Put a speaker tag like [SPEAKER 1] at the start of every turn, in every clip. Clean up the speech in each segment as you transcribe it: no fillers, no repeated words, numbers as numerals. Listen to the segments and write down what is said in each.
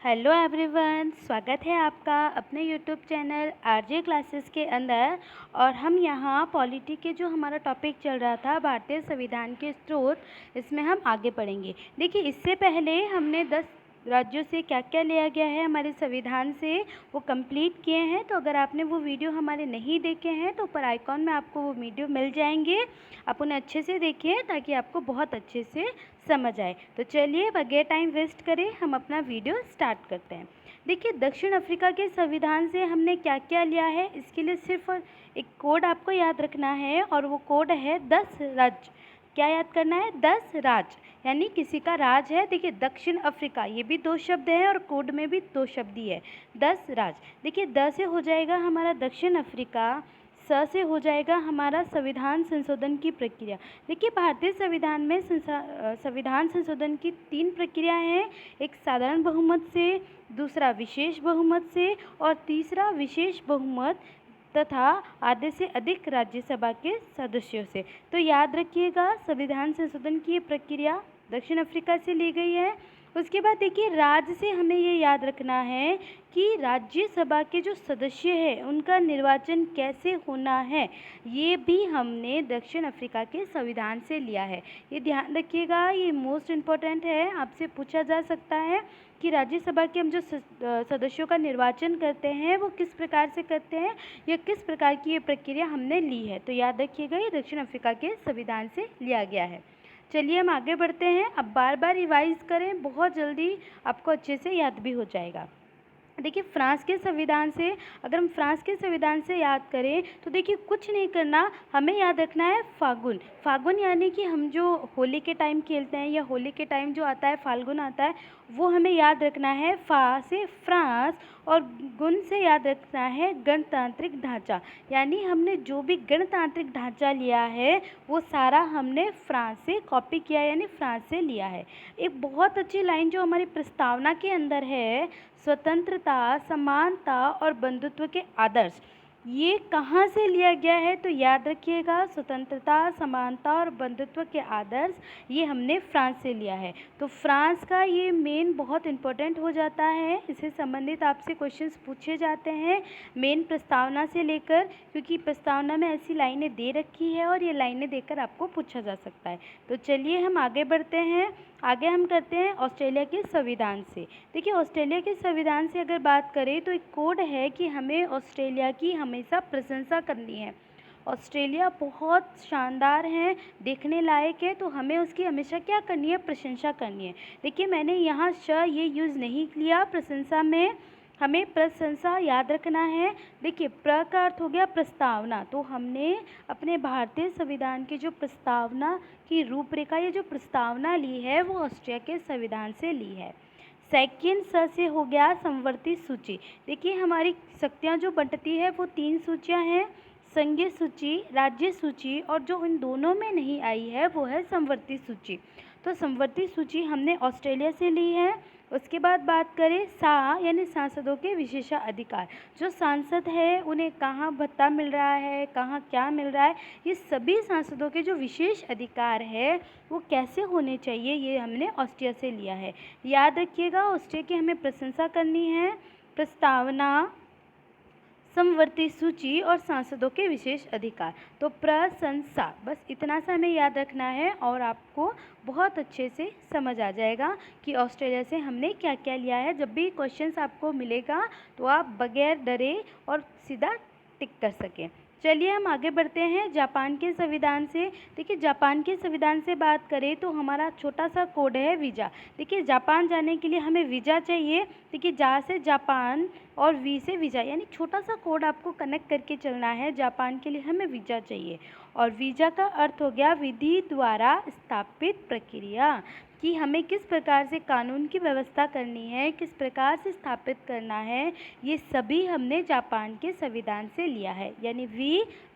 [SPEAKER 1] Hello everyone, स्वागत है आपका अपने यूट्यूब चैनल आरजे क्लासेस के अंदर। और हम यहाँ पॉलिटी के जो हमारा टॉपिक चल रहा था भारतीय संविधान के स्रोत, इसमें हम आगे पढ़ेंगे। देखिए, इससे पहले हमने 10 राज्यों से क्या क्या लिया गया है हमारे संविधान से, वो कंप्लीट किए हैं। तो अगर आपने वो वीडियो हमारे नहीं देखे हैं तो ऊपर आइकॉन में आपको वो वीडियो मिल जाएंगे। आप उन्हें अच्छे से देखिए ताकि आपको बहुत अच्छे से समझ आए। तो चलिए बगैर टाइम वेस्ट करें हम अपना वीडियो स्टार्ट करते हैं। देखिए, दक्षिण अफ्रीका के संविधान से हमने क्या क्या लिया है, इसके लिए सिर्फ एक कोड आपको याद रखना है और वो कोड है 10 राज्य। क्या याद करना है? 10 राज्य, यानी किसी का राज है। देखिए, दक्षिण अफ्रीका, ये भी 2 शब्द हैं और कोड में भी 2 शब्द ही है, 10 राज्य। देखिए, द से हो जाएगा हमारा दक्षिण अफ्रीका, स से हो जाएगा हमारा संविधान संशोधन की प्रक्रिया। देखिए, भारतीय संविधान में संविधान संशोधन की 3 प्रक्रियाएं हैं। एक साधारण बहुमत से, दूसरा विशेष बहुमत से और तीसरा विशेष बहुमत तथा आधे से अधिक राज्यसभा के सदस्यों से। तो याद रखिएगा, संविधान संशोधन की ये प्रक्रिया दक्षिण अफ्रीका से ली गई है। उसके बाद देखिए, राज्य से हमें ये याद रखना है कि राज्यसभा के जो सदस्य हैं उनका निर्वाचन कैसे होना है, ये भी हमने दक्षिण अफ्रीका के संविधान से लिया है। ये ध्यान रखिएगा, ये मोस्ट इम्पोर्टेंट है। आपसे पूछा जा सकता है कि राज्यसभा के हम जो सदस्यों का निर्वाचन करते हैं वो किस प्रकार से करते हैं, या किस प्रकार की ये प्रक्रिया हमने ली है। तो याद रखिएगा, ये दक्षिण अफ्रीका के संविधान से लिया गया है। चलिए हम आगे बढ़ते हैं। अब बार बार रिवाइज करें, बहुत जल्दी आपको अच्छे से याद भी हो जाएगा। देखिए, फ्रांस के संविधान से, अगर हम फ्रांस के संविधान से याद करें तो देखिए कुछ नहीं करना, हमें याद रखना है फाल्गुन। फाल्गुन यानी कि हम जो होली के टाइम खेलते हैं या होली के टाइम जो आता है फाल्गुन आता है, वो हमें याद रखना है। फा से फ्रांस और गुण से याद रखना है गणतांत्रिक ढांचा। यानी हमने जो भी गणतांत्रिक ढांचा लिया है वो सारा हमने फ्रांस से कॉपी किया, यानी फ्रांस से लिया है। एक बहुत अच्छी लाइन जो हमारी प्रस्तावना के अंदर है, स्वतंत्रता, समानता और बंधुत्व के आदर्श, ये कहाँ से लिया गया है? तो याद रखिएगा, स्वतंत्रता, समानता और बंधुत्व के आदर्श ये हमने फ्रांस से लिया है। तो फ्रांस का ये मेन बहुत इम्पोर्टेंट हो जाता है, इससे संबंधित आपसे क्वेश्चंस पूछे जाते हैं मेन प्रस्तावना से लेकर, क्योंकि प्रस्तावना में ऐसी लाइनें दे रखी है और ये लाइनें देकर आपको पूछा जा सकता है। तो चलिए हम आगे बढ़ते हैं। आगे हम करते हैं ऑस्ट्रेलिया के संविधान से। देखिए, ऑस्ट्रेलिया के संविधान से अगर बात करें तो एक कोड है कि हमें ऑस्ट्रेलिया की हमेशा प्रशंसा करनी है। ऑस्ट्रेलिया बहुत शानदार है, देखने लायक है, तो हमें उसकी हमेशा क्या करनी है? प्रशंसा करनी है। देखिए, मैंने यहाँ ये यूज़ नहीं किया प्रशंसा में, हमें प्रशंसा याद रखना है। देखिए, प्र का अर्थ हो गया प्रस्तावना, तो हमने अपने भारतीय संविधान की जो प्रस्तावना की रूपरेखा, ये जो प्रस्तावना ली है वो ऑस्ट्रिया के संविधान से ली है। सेकेंड स से हो गया समवर्ती सूची। देखिए, हमारी शक्तियाँ जो बंटती है वो 3 सूचियाँ हैं, संघीय सूची, राज्य सूची, और जो इन दोनों में नहीं आई है वो है समवर्ती सूची। तो समवर्ती सूची हमने ऑस्ट्रेलिया से ली है। उसके बाद बात करें यानी सांसदों के विशेषाधिकार। जो सांसद है उन्हें कहाँ भत्ता मिल रहा है, कहाँ क्या मिल रहा है, ये सभी सांसदों के जो विशेष अधिकार है वो कैसे होने चाहिए, ये हमने ऑस्ट्रिया से लिया है। याद रखिएगा, ऑस्ट्रिया की हमें प्रशंसा करनी है। प्रस्तावना, समवर्ती सूची और सांसदों के विशेष अधिकार, तो प्रशंसा, बस इतना सा हमें याद रखना है और आपको बहुत अच्छे से समझ आ जाएगा कि ऑस्ट्रेलिया से हमने क्या क्या लिया है। जब भी क्वेश्चंस आपको मिलेगा तो आप बगैर डरे और सीधा टिक कर सकें। चलिए हम आगे बढ़ते हैं जापान के संविधान से। देखिए, जापान के संविधान से बात करें तो हमारा छोटा सा कोड है वीज़ा। देखिए, जापान जाने के लिए हमें वीज़ा चाहिए। देखिए, जा से जापान और वी से वीज़ा, यानी छोटा सा कोड आपको कनेक्ट करके चलना है। जापान के लिए हमें वीज़ा चाहिए, और वीज़ा का अर्थ हो गया विधि द्वारा स्थापित प्रक्रिया, कि हमें किस प्रकार से कानून की व्यवस्था करनी है, किस प्रकार से स्थापित करना है, ये सभी हमने जापान के संविधान से लिया है। यानी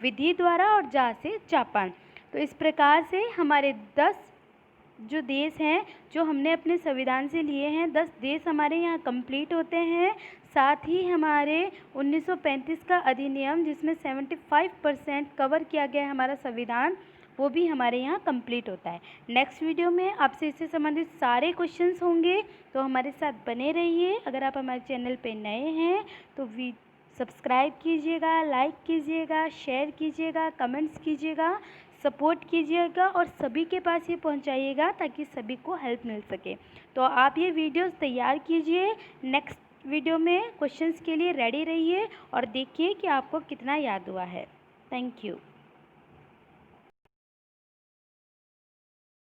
[SPEAKER 1] विधि द्वारा और जा से जापान। तो इस प्रकार से हमारे 10 जो देश हैं जो हमने अपने संविधान से लिए हैं, 10 देश हमारे यहाँ कंप्लीट होते हैं। साथ ही हमारे 1935 का अधिनियम, जिसमें 75% कवर किया गया है हमारा संविधान, वो भी हमारे यहाँ कंप्लीट होता है। नेक्स्ट वीडियो में आपसे इससे संबंधित सारे क्वेश्चंस होंगे, तो हमारे साथ बने रहिए। अगर आप हमारे चैनल पे नए हैं तो सब्सक्राइब कीजिएगा, लाइक कीजिएगा, शेयर कीजिएगा, कमेंट्स कीजिएगा, सपोर्ट कीजिएगा और सभी के पास ये पहुंचाइएगा ताकि सभी को हेल्प मिल सके। तो आप ये वीडियोस तैयार कीजिए, नेक्स्ट वीडियो में क्वेश्चंस के लिए रेडी रहिए और देखिए कि आपको कितना याद हुआ है। Thank you.